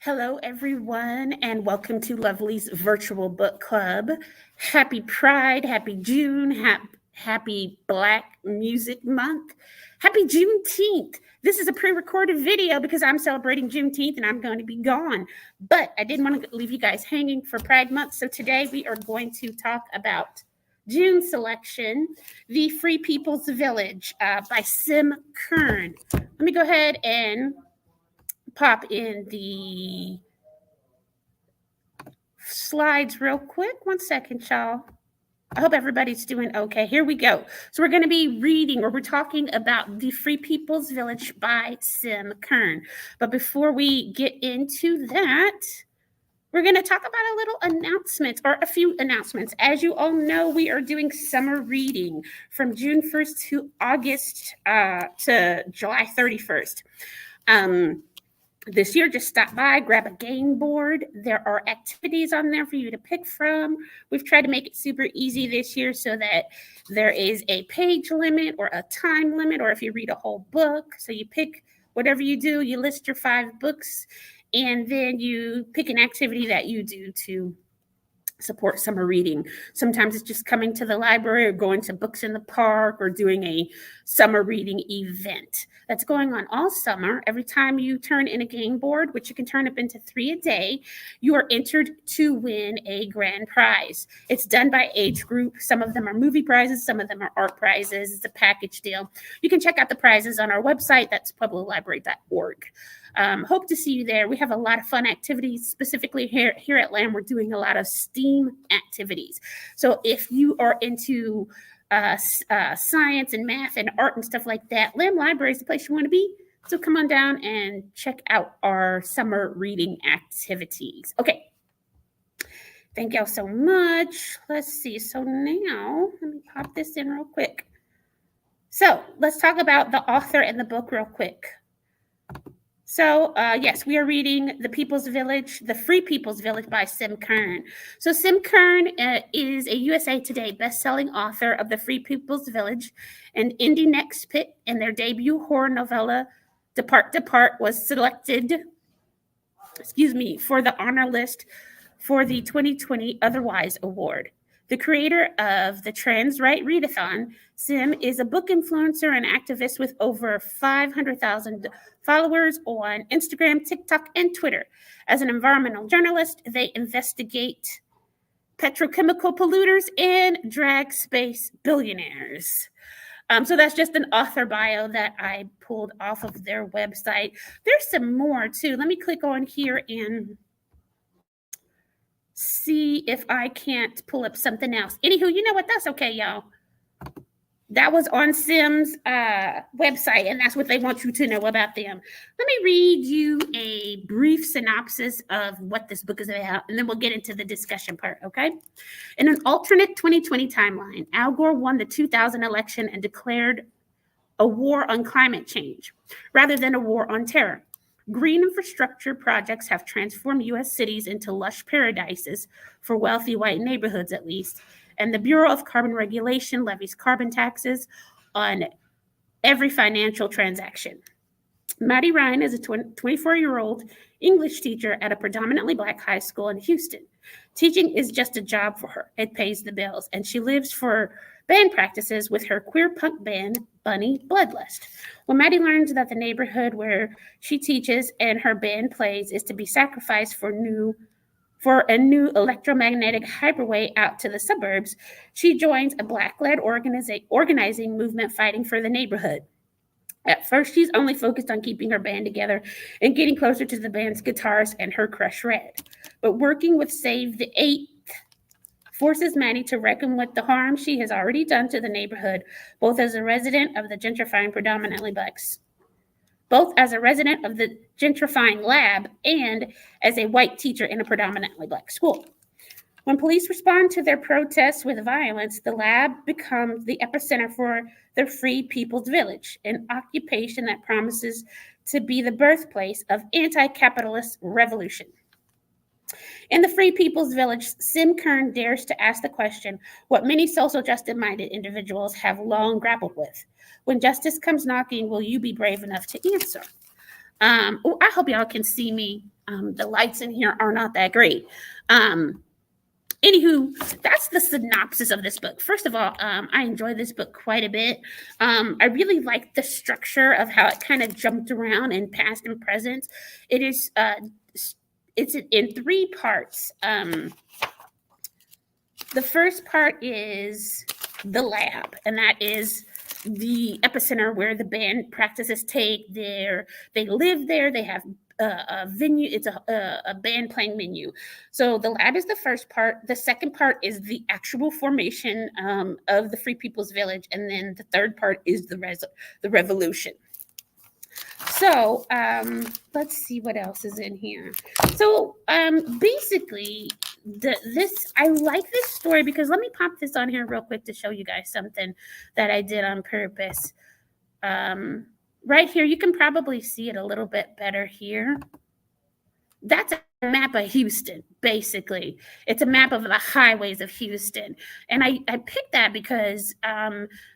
Hello, everyone, and welcome to Lovely's Virtual Book Club. Happy Pride, happy June, happy Black Music Month, happy Juneteenth. This is a pre recorded video because I'm celebrating Juneteenth and I'm going to be gone. But I didn't want to leave you guys hanging for Pride Month. So today we are going to talk about June selection, The Free People's Village by Sim Kern. Let me go ahead and pop in the slides real quick. 1 second, y'all. I hope everybody's doing okay. Here we go. So we're going to be reading, or we're talking about The Free People's Village by Sim Kern. But before we get into that, we're going to talk about a little announcement, or a few announcements. As you all know, we are doing summer reading from June 1st to August to July 31st. This year, just stop by, grab a game board. There are activities on there for you to pick from. We've tried to make it super easy this year so that there is a page limit or a time limit, or if you read a whole book. So you pick whatever you do, you list your 5 books, and then you pick an activity that you do to support summer reading. Sometimes it's just coming to the library or going to Books in the Park or doing a summer reading event that's going on all summer. Every time you turn in a game board, which you can turn up into 3 a day, you are entered to win a grand prize. It's done by age group. Some of them are movie prizes, some of them are art prizes. It's a package deal. You can check out the prizes on our website. That's pueblolibrary.org. Hope to see you there. We have a lot of fun activities. Specifically here at LAM, we're doing a lot of STEAM activities. So if you are into science and math and art and stuff like that, LAM Library is the place you want to be. So come on down and check out our summer reading activities. Okay. Thank y'all so much. Let's see. So now, let me pop this in real quick. So let's talk about the author and the book real quick. So, yes, we are reading The People's Village, The Free People's Village by Sim Kern. So Sim Kern is a USA Today best-selling author of The Free People's Village and Indie Next Pick, and their debut horror novella, Depart, was selected, for the honor list for the 2020 Otherwise Award. The creator of the Trans Right Readathon, Sim is a book influencer and activist with over 500,000 followers on Instagram, TikTok, and Twitter. As an environmental journalist, they investigate petrochemical polluters and drag space billionaires. So that's just an author bio that I pulled off of their website. There's some more too. Let me click on here and see if I can't pull up something else. Anywho, you know what? That's okay, y'all. That was on Sim's website, and that's what they want you to know about them. Let me read you a brief synopsis of what this book is about, and then we'll get into the discussion part, okay? In an alternate 2020 timeline, Al Gore won the 2000 election and declared a war on climate change rather than a war on terror. Green infrastructure projects have transformed U.S. cities into lush paradises for wealthy white neighborhoods, at least, and the Bureau of Carbon Regulation levies carbon taxes on every financial transaction. Maddie Ryan is a 24-year-old English teacher at a predominantly Black high school in Houston. Teaching is just a job for her. It pays the bills, and she lives for band practices with her queer punk band, Bunny Bloodlust. When Maddie learns that the neighborhood where she teaches and her band plays is to be sacrificed for a new electromagnetic hyperway out to the suburbs, she joins a Black-led organizing movement fighting for the neighborhood. At first, she's only focused on keeping her band together and getting closer to the band's guitarist and her crush, Red. But working with Save the 8th forces Maddie to reckon with the harm she has already done to the neighborhood, both as a resident of the gentrifying lab and as a white teacher in a predominantly Black school. When police respond to their protests with violence, the lab becomes the epicenter for the Free People's Village, an occupation that promises to be the birthplace of anti-capitalist revolution. In The Free People's Village, Sim Kern dares to ask the question what many social justice-minded individuals have long grappled with. When justice comes knocking, will you be brave enough to answer? I hope y'all can see me. The lights in here are not that great. Anywho, that's the synopsis of this book. First of all, I enjoy this book quite a bit. I really like the structure of how it kind of jumped around in past and present. It's in 3 parts. The first part is the lab, and that is the epicenter where the band practices take. They live there. They have a venue. It's a band playing venue. So the lab is the first part. The second part is the actual formation of the Free People's Village, and then the third part is the revolution. So let's see what else is in here. So basically, I like this story because let me pop this on here real quick to show you guys something that I did on purpose. Right here, you can probably see it a little bit better here. That's a map of Houston, basically. It's a map of the highways of Houston. And I picked that because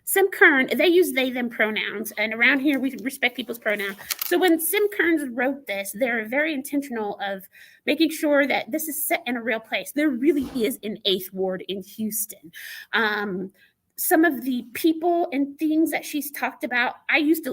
Sim Kern, they use they, them pronouns. And around here, we respect people's pronouns. So when Sim Kearns wrote this, they're very intentional of making sure that this is set in a real place. There really is an 8th Ward in Houston. Some of the people and things that she's talked about,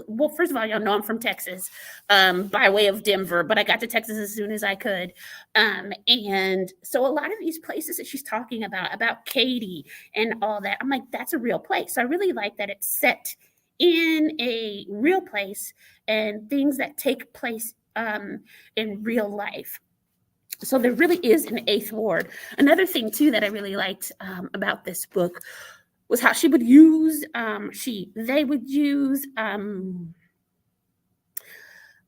well, first of all, y'all know I'm from Texas by way of Denver, but I got to Texas as soon as I could. And so a lot of these places that she's talking about Katy and all that, I'm like, that's a real place. So I really like that it's set in a real place and things that take place in real life. So there really is an 8th Ward. Another thing, too, that I really liked about this book was how she would use, they would use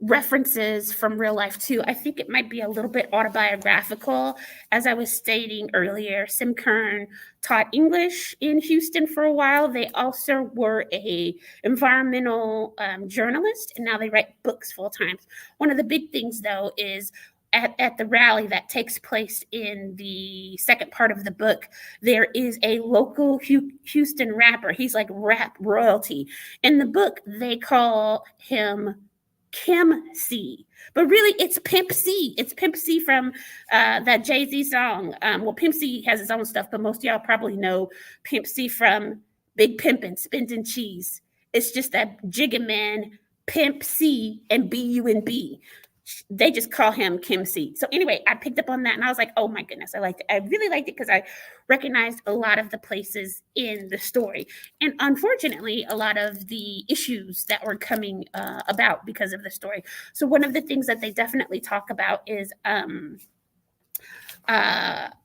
references from real life too. I think it might be a little bit autobiographical. As I was stating earlier, Sim Kern taught English in Houston for a while. They also were a environmental journalist, and now they write books full time. One of the big things, though, is at the rally that takes place in the second part of the book, there is a local Houston rapper. He's like rap royalty. In the book, they call him Kim C, but really it's Pimp C. It's Pimp C from that Jay-Z song. Well, Pimp C has his own stuff, but most of y'all probably know Pimp C from Big Pimpin', Spintin' Cheese. It's just that Jiggin' Man, Pimp C, and B-U-N-B. They just call him Kim C. So anyway, I picked up on that and I was like, oh my goodness, I liked it. I really liked it because I recognized a lot of the places in the story. And unfortunately, a lot of the issues that were coming about because of the story. So one of the things that they definitely talk about is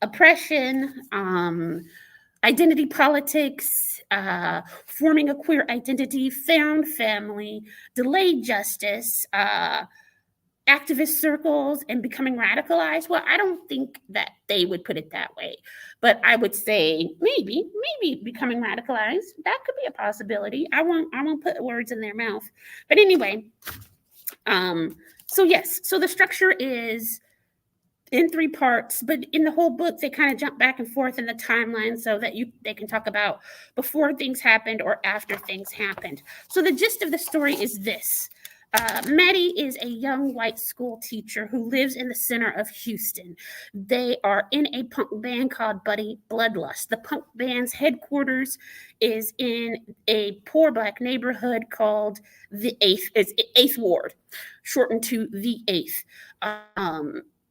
oppression, identity politics, forming a queer identity, found family, delayed justice, activist circles, and becoming radicalized. Well, I don't think that they would put it that way, but I would say maybe becoming radicalized, that could be a possibility. I won't put words in their mouth, but anyway, so yes, so the structure is in 3 parts, but in the whole book they kind of jump back and forth in the timeline so that they can talk about before things happened or after things happened. So the gist of the story is this. Maddie is a young white school teacher who lives in the center of Houston. They are in a punk band called Buddy Bloodlust. The punk band's headquarters is in a poor Black neighborhood called the 8th Ward, shortened to the 8th.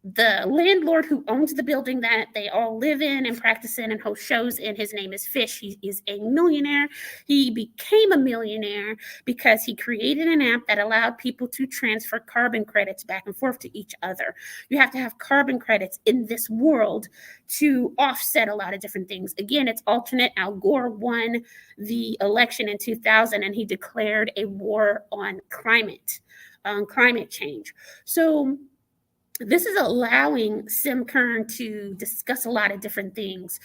The landlord who owns the building that they all live in and practice in and host shows in, his name is Fish. He is a millionaire. He became a millionaire because he created an app that allowed people to transfer carbon credits back and forth to each other. You have to have carbon credits in this world to offset a lot of different things. Again, it's alternate. Al Gore won the election in 2000 and he declared a war on climate change. So this is allowing Sim Kern to discuss a lot of different things.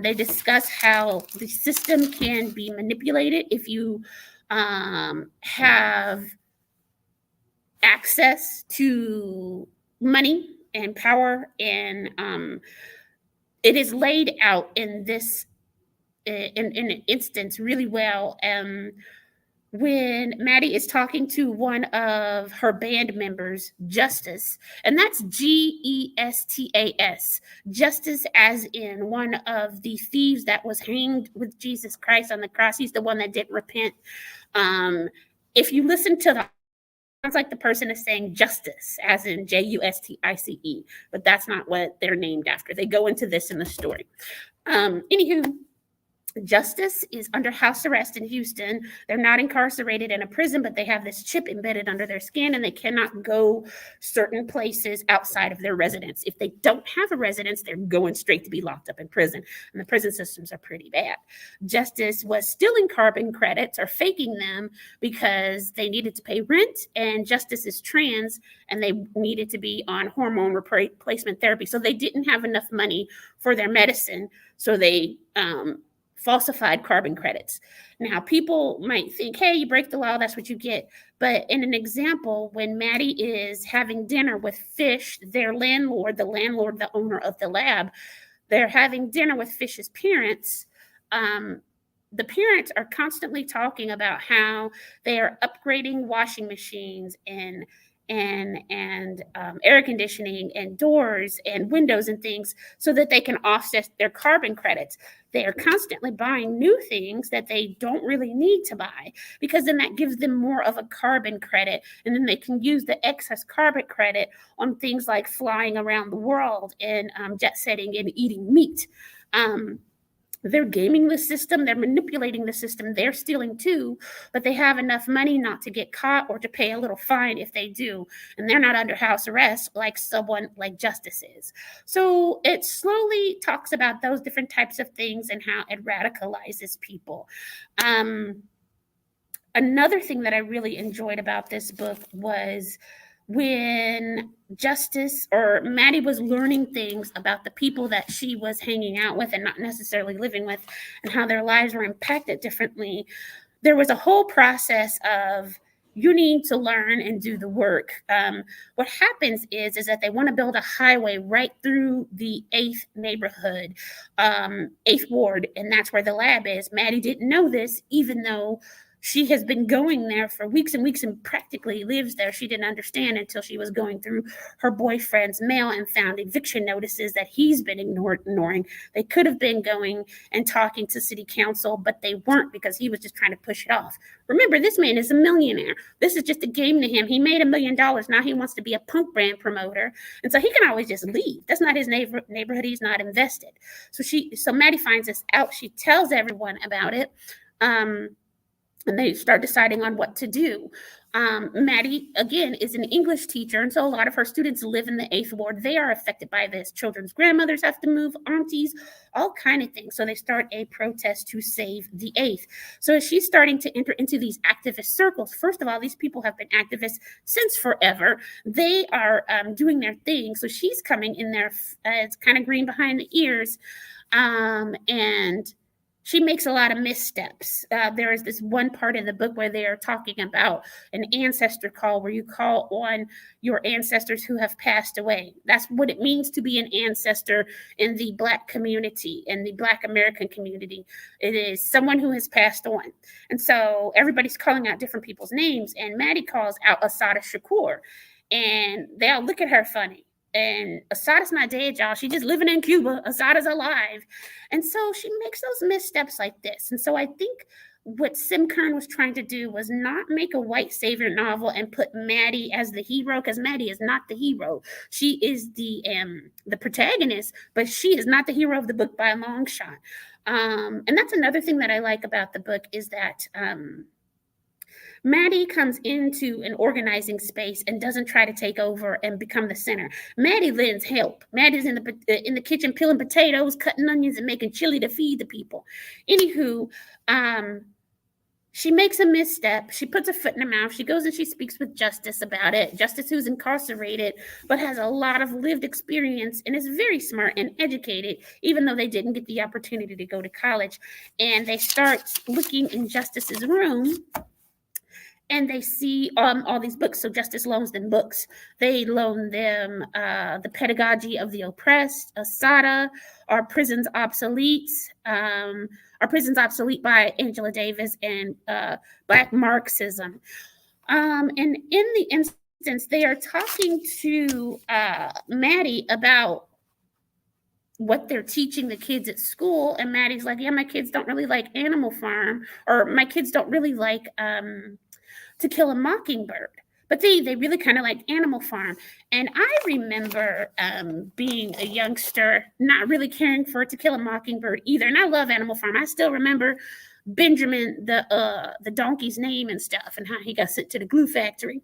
They discuss how the system can be manipulated if you have access to money and power, and it is laid out in this in an instance really well. when Maddie is talking to one of her band members, Justas, and that's Gestas, Justas as in one of the thieves that was hanged with Jesus Christ on the cross. He's the one that didn't repent. If you listen to the sounds like the person is saying justice, as in Justice, but that's not what they're named after. They go into this in the story. Anywho, Justas is under house arrest in Houston. They're not incarcerated in a prison, but they have this chip embedded under their skin and they cannot go certain places outside of their residence. If they don't have a residence, they're going straight to be locked up in prison. And the prison systems are pretty bad. Justas was stealing carbon credits or faking them because they needed to pay rent, and Justas is trans and they needed to be on hormone replacement therapy. So they didn't have enough money for their medicine. So they falsified carbon credits. Now, people might think, hey, you break the law, that's what you get. But in an example, when Maddie is having dinner with Fish, their landlord, the owner of the lab, they're having dinner with Fish's parents. The parents are constantly talking about how they are upgrading washing machines and air conditioning and doors and windows and things so that they can offset their carbon credits. They are constantly buying new things that they don't really need to buy, because then that gives them more of a carbon credit, and then they can use the excess carbon credit on things like flying around the world and jet setting and eating meat. They're gaming the system, they're manipulating the system, they're stealing too, but they have enough money not to get caught or to pay a little fine if they do, and they're not under house arrest like someone like Justas is. So it slowly talks about those different types of things and how it radicalizes people. Another thing that I really enjoyed about this book was when Justas or Maddie was learning things about the people that she was hanging out with and not necessarily living with, and how their lives were impacted differently. There was a whole process of, you need to learn and do the work. What happens is that they want to build a highway right through the 8th neighborhood, 8th ward, and that's where the lab is. Maddie didn't know this, even though she has been going there for weeks and weeks and practically lives there. She didn't understand until she was going through her boyfriend's mail and found eviction notices that he's been ignoring. They could have been going and talking to city council, but they weren't, because he was just trying to push it off. Remember, this man is a millionaire. This is just a game to him. He made $1 million. Now he wants to be a punk brand promoter. And so he can always just leave. That's not his neighborhood. He's not invested. So Maddie finds this out. She tells everyone about it. And they start deciding on what to do. Maddie, again, is an English teacher, and so a lot of her students live in the 8th ward. They are affected by this. Children's grandmothers have to move, aunties, all kind of things. So they start a protest to save the 8th. So as she's starting to enter into these activist circles, first of all, these people have been activists since forever. They are doing their thing. So she's coming in there, it's kind of green behind the ears, and she makes a lot of missteps. There is this one part in the book where they are talking about an ancestor call, where you call on your ancestors who have passed away. That's what it means to be an ancestor in the Black community, in the Black American community. It is someone who has passed on. And so everybody's calling out different people's names, and Maddie calls out Assata Shakur, and they all look at her funny. And Assata's not dead, y'all. She's just living in Cuba. Assata's alive. And so she makes those missteps like this. And so I think what Sim Kern was trying to do was not make a white savior novel and put Maddie as the hero, because Maddie is not the hero. She is the protagonist, but she is not the hero of the book by a long shot. And that's another thing that I like about the book, is that Maddie comes into an organizing space and doesn't try to take over and become the center. Maddie lends help. Maddie's in the kitchen peeling potatoes, cutting onions, and making chili to feed the people. Anywho, she makes a misstep. She puts her foot in her mouth. She goes and she speaks with Justas about it. Justas, who's incarcerated, but has a lot of lived experience and is very smart and educated, even though they didn't get the opportunity to go to college. And they start looking in Justas's room, and they see all these books. So Justice loans them books. They loan them The Pedagogy of the Oppressed, Assata, Are Prisons Obsolete? Are Prisons Obsolete by Angela Davis, and Black Marxism. And in the instance, they are talking to Maddie about what they're teaching the kids at school, and Maddie's like, yeah, my kids don't really like Animal Farm, or my kids don't really like To Kill a Mockingbird, but they really kind of like Animal Farm. And I remember being a youngster, not really caring for To Kill a Mockingbird either. And I love Animal Farm. I still remember Benjamin, the donkey's name and stuff, and how he got sent to the glue factory.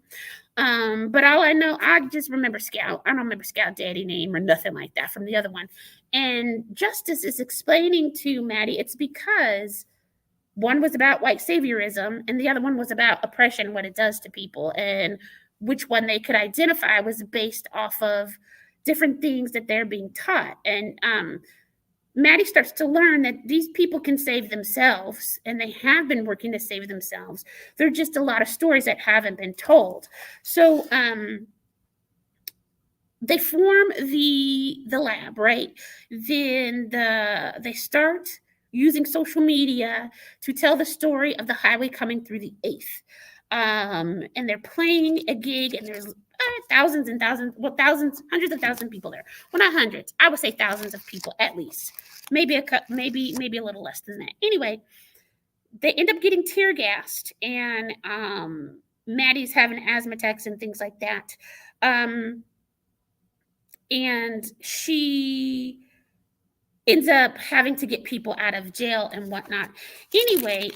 But all I know, I just remember Scout. I don't remember Scout Daddy name or nothing like that from the other one. And Justice is explaining to Maddie it's because one was about white saviorism and the other one was about oppression, what it does to people, and which one they could identify was based off of different things that they're being taught. And Maddie starts to learn that these people can save themselves, and they have been working to save themselves. There are just a lot of stories that haven't been told. So they form the lab, right? Then they start using social media to tell the story of the highway coming through the 8th. And they're playing a gig, and there's thousands and thousands, well, thousands, hundreds of thousands of people there. Well, not hundreds. I would say thousands of people at least. Maybe a little less than that. Anyway, they end up getting tear gassed, and Maddie's having asthma attacks and things like that. And she ends up having to get people out of jail and whatnot. Anyway,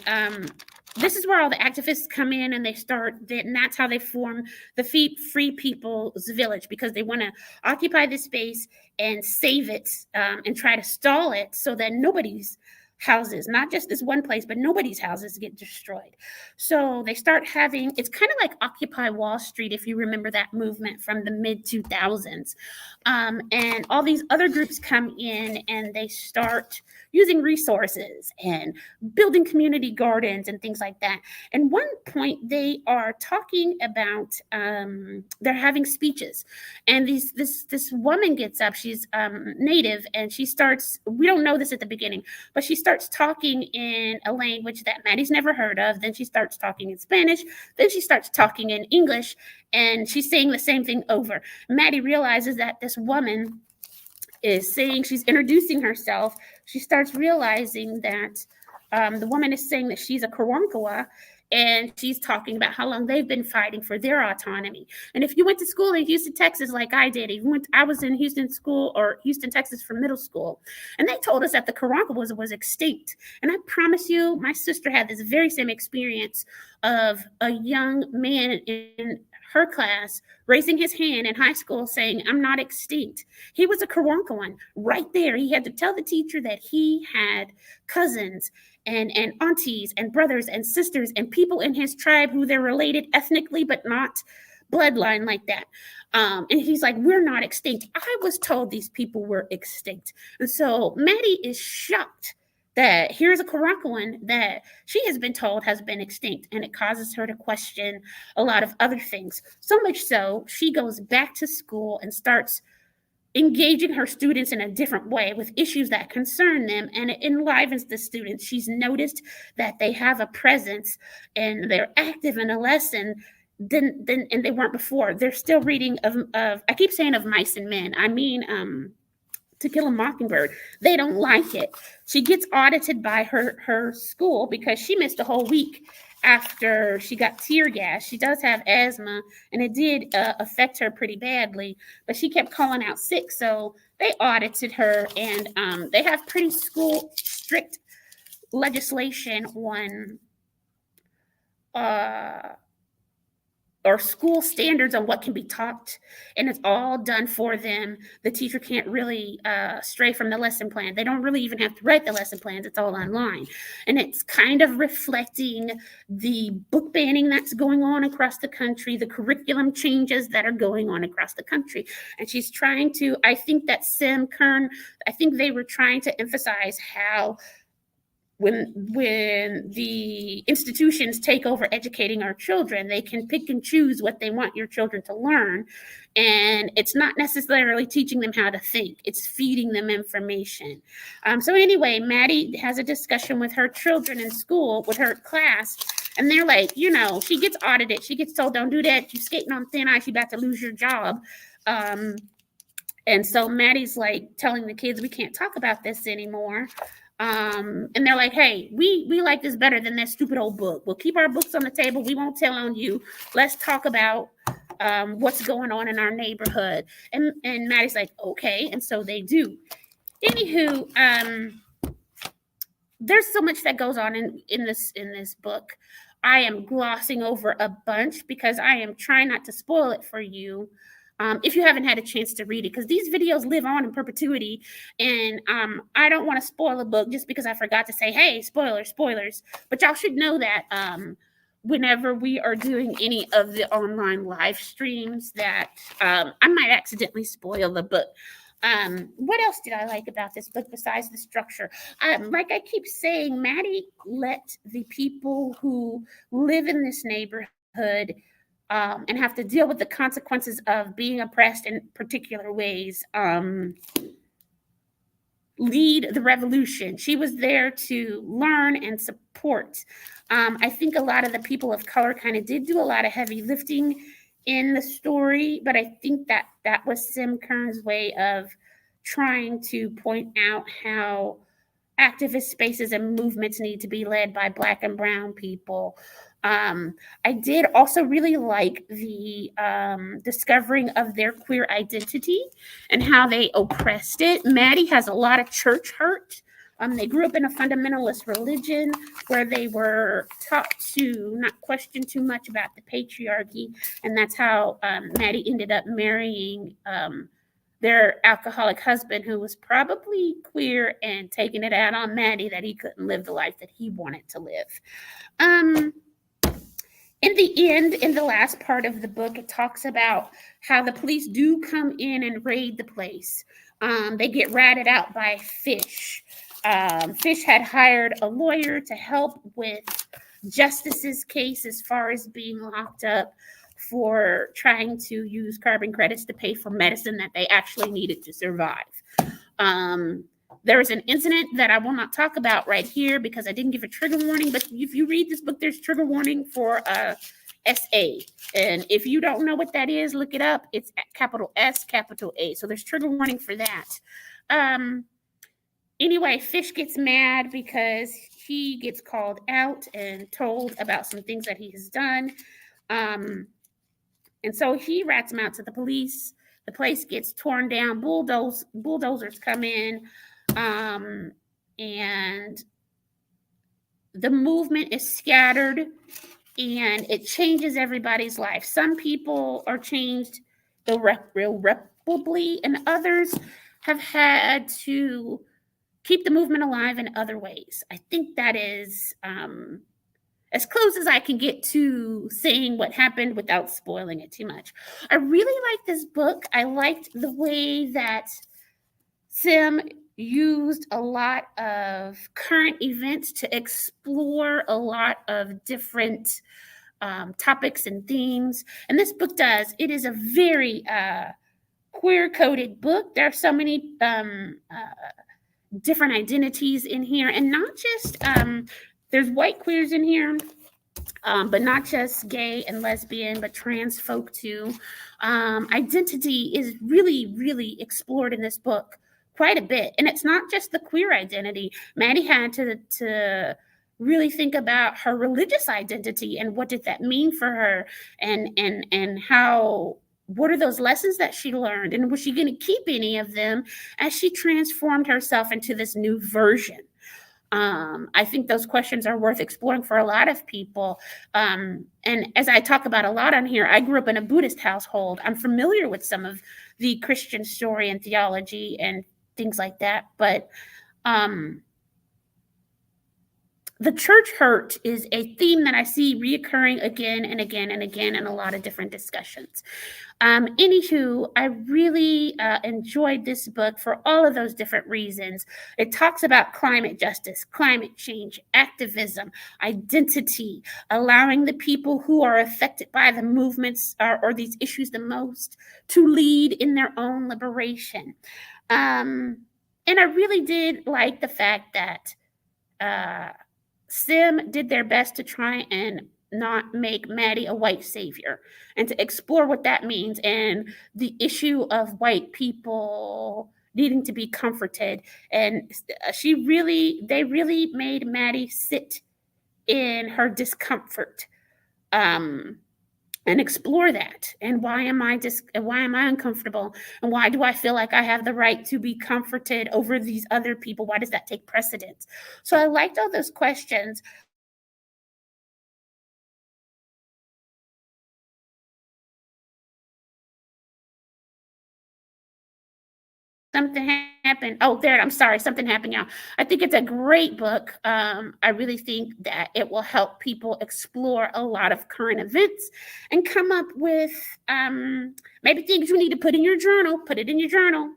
this is where all the activists come in, and and that's how they form the Free People's Village, because they want to occupy this space and save it, and try to stall it so that nobody's houses, not just this one place, but nobody's houses get destroyed. So they start having, it's kind of like Occupy Wall Street, if you remember that movement from the mid 2000s. And all these other groups come in, and they start using resources and building community gardens and things like that. And one point they are talking about, they're having speeches, and this woman gets up, she's Native, and she starts, we don't know this at the beginning, but she starts talking in a language that Maddie's never heard of. Then she starts talking in Spanish. Then she starts talking in English, and she's saying the same thing over. Maddie realizes that this woman is saying, she's introducing herself. She starts realizing that the woman is saying that she's a Karankawa, and she's talking about how long they've been fighting for their autonomy. And if you went to school in Houston, Texas, like I did, I was in Houston, Texas for middle school, and they told us that the Karankawas was extinct. And I promise you, my sister had this very same experience of a young man in her class raising his hand in high school saying, I'm not extinct. He was a Karankawan right there. He had to tell the teacher that he had cousins and aunties and brothers and sisters and people in his tribe who they're related ethnically, but not bloodline like that. And he's like, we're not extinct. I was told these people were extinct. And so Maddie is shocked that here's a Karankawan that she has been told has been extinct, and it causes her to question a lot of other things. So much so, she goes back to school and starts engaging her students in a different way with issues that concern them, and it enlivens the students. She's noticed that they have a presence and they're active in a lesson than and they weren't before. They're still reading of I keep saying of Mice and Men. I mean To Kill a Mockingbird. They don't like it. She gets audited by her school because she missed a whole week after she got tear gas. She does have asthma, and it did affect her pretty badly, but she kept calling out sick. So they audited her, and they have pretty strict legislation on or school standards on what can be taught, and it's all done for them. The teacher can't really stray from the lesson plan. They don't really even have to write the lesson plans. It's all online, and it's kind of reflecting the book banning that's going on across the country, the curriculum changes that are going on across the country. And she's trying to, I think that Sim Kern, I think they were trying to emphasize how when the institutions take over educating our children, they can pick and choose what they want your children to learn. And it's not necessarily teaching them how to think, it's feeding them information. So anyway, Maddie has a discussion with her children in school, with her class, and they're like, she gets audited. She gets told, don't do that. You're skating on thin ice. You're about to lose your job. And so Maddie's like telling the kids, we can't talk about this anymore. And they're like, hey, we like this better than that stupid old book. We'll keep our books on the table. We won't tell on you. Let's talk about what's going on in our neighborhood. And Maddie's like, okay. And so they do. Anywho, there's so much that goes on in this book. I am glossing over a bunch because I am trying not to spoil it for you. If you haven't had a chance to read it, because these videos live on in perpetuity, and I don't want to spoil a book just because I forgot to say, hey, spoilers. But y'all should know that whenever we are doing any of the online live streams that I might accidentally spoil the book. What else did I like about this book besides the structure? Like I keep saying, Maddie let the people who live in this neighborhood and have to deal with the consequences of being oppressed in particular ways, lead the revolution. She was there to learn and support. I think a lot of the people of color kind of did do a lot of heavy lifting in the story, but I think that was Sim Kern's way of trying to point out how activist spaces and movements need to be led by Black and brown people. I did also really like the discovering of their queer identity and how they oppressed it. Maddie has a lot of church hurt. They grew up in a fundamentalist religion where they were taught to not question too much about the patriarchy, and that's how Maddie ended up marrying their alcoholic husband, who was probably queer and taking it out on Maddie that he couldn't live the life that he wanted to live. In the end, in the last part of the book, it talks about how the police do come in and raid the place. They get ratted out by Fish. Fish had hired a lawyer to help with Justice's case as far as being locked up for trying to use carbon credits to pay for medicine that they actually needed to survive. There is an incident that I will not talk about right here because I didn't give a trigger warning, but if you read this book, there's trigger warning for SA. And if you don't know what that is, look it up. It's capital S, capital A. So there's trigger warning for that. Anyway, Fish gets mad because he gets called out and told about some things that he has done. And so he rats him out to the police. The place gets torn down. Bulldozers come in. And the movement is scattered and it changes everybody's life. Some people are changed irreparably, and others have had to keep the movement alive in other ways. I think that is as close as I can get to saying what happened without spoiling it too much. I really like this book. I liked the way that Sim used a lot of current events to explore a lot of different topics and themes. And this book does. It is a very queer-coded book. There are so many different identities in here. And not just, there's white queers in here, but not just gay and lesbian, but trans folk too. Identity is really, really explored in this book quite a bit. And it's not just the queer identity. Maddie had to really think about her religious identity and what did that mean for her, and how, what are those lessons that she learned, and was she going to keep any of them as she transformed herself into this new version? I think those questions are worth exploring for a lot of people. And as I talk about a lot on here, I grew up in a Buddhist household. I'm familiar with some of the Christian story and theology and things like that. But the church hurt is a theme that I see reoccurring again and again and again in a lot of different discussions. Anywho, I really enjoyed this book for all of those different reasons. It talks about climate justice, climate change, activism, identity, allowing the people who are affected by the movements or these issues the most to lead in their own liberation. And I really did like the fact that Sim did their best to try and not make Maddie a white savior and to explore what that means and the issue of white people needing to be comforted. And they really made Maddie sit in her discomfort and explore that. And why am I uncomfortable? And why do I feel like I have the right to be comforted over these other people? Why does that take precedence? So I liked all those questions. Something happened. Oh, there. I'm sorry. Something happened, y'all. I think it's a great book. I really think that it will help people explore a lot of current events and come up with maybe things you need to put in your journal. Put it in your journal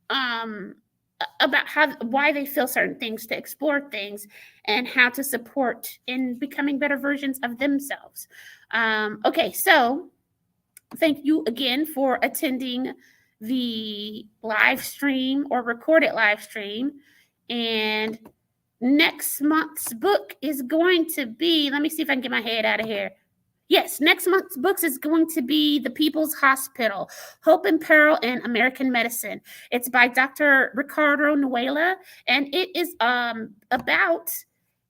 about why they feel certain things, to explore things, and how to support in becoming better versions of themselves. Okay, so thank you again for attending the live stream or recorded live stream. And next month's book is going to be, let me see if I can get my head out of here. Yes, next month's books is going to be The People's Hospital, Hope and Peril in American Medicine. It's by Dr. Ricardo Nuela, and it is about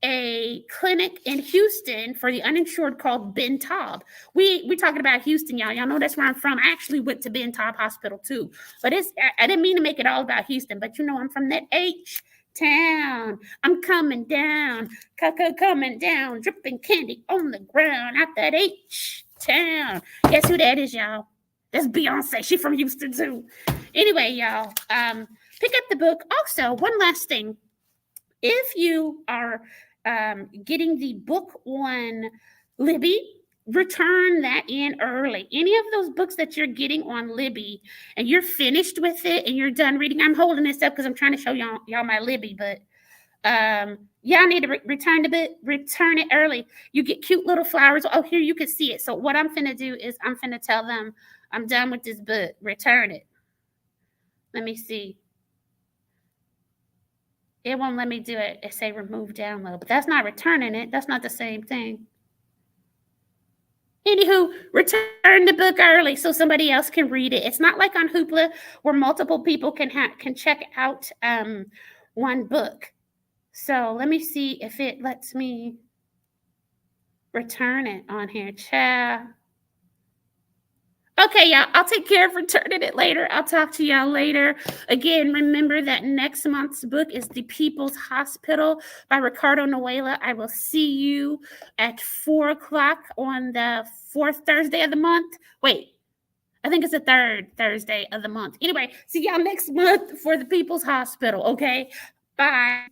a clinic in Houston for the uninsured called Ben Taub. We talking about Houston, y'all. Y'all know that's where I'm from. I actually went to Ben Taub Hospital too, but I didn't mean to make it all about Houston, but I'm from that H town. I'm coming down, coming down, dripping candy on the ground out that H town. Guess who that is, y'all? That's Beyonce. She from Houston too. Anyway, y'all, pick up the book. Also, one last thing. If you are getting the book on Libby, return that in early. Any of those books that you're getting on Libby and you're finished with it and you're done reading, I'm holding this up because I'm trying to show y'all my Libby, but y'all need to return it early. You get cute little flowers. Oh, here you can see it. So what I'm finna do is I'm finna tell them I'm done with this book. Return it. Let me see. It won't let me do it. It say remove download, but that's not returning it. That's not the same thing. Anywho, return the book early so somebody else can read it. It's not like on Hoopla where multiple people can check out one book. So let me see if it lets me return it on here. Ciao. Okay, y'all, I'll take care of returning it later. I'll talk to y'all later. Again, remember that next month's book is The People's Hospital by Ricardo Nuela. I will see you at 4 o'clock on the 4th Thursday of the month. Wait, I think it's the 3rd Thursday of the month. Anyway, see y'all next month for The People's Hospital, okay? Bye.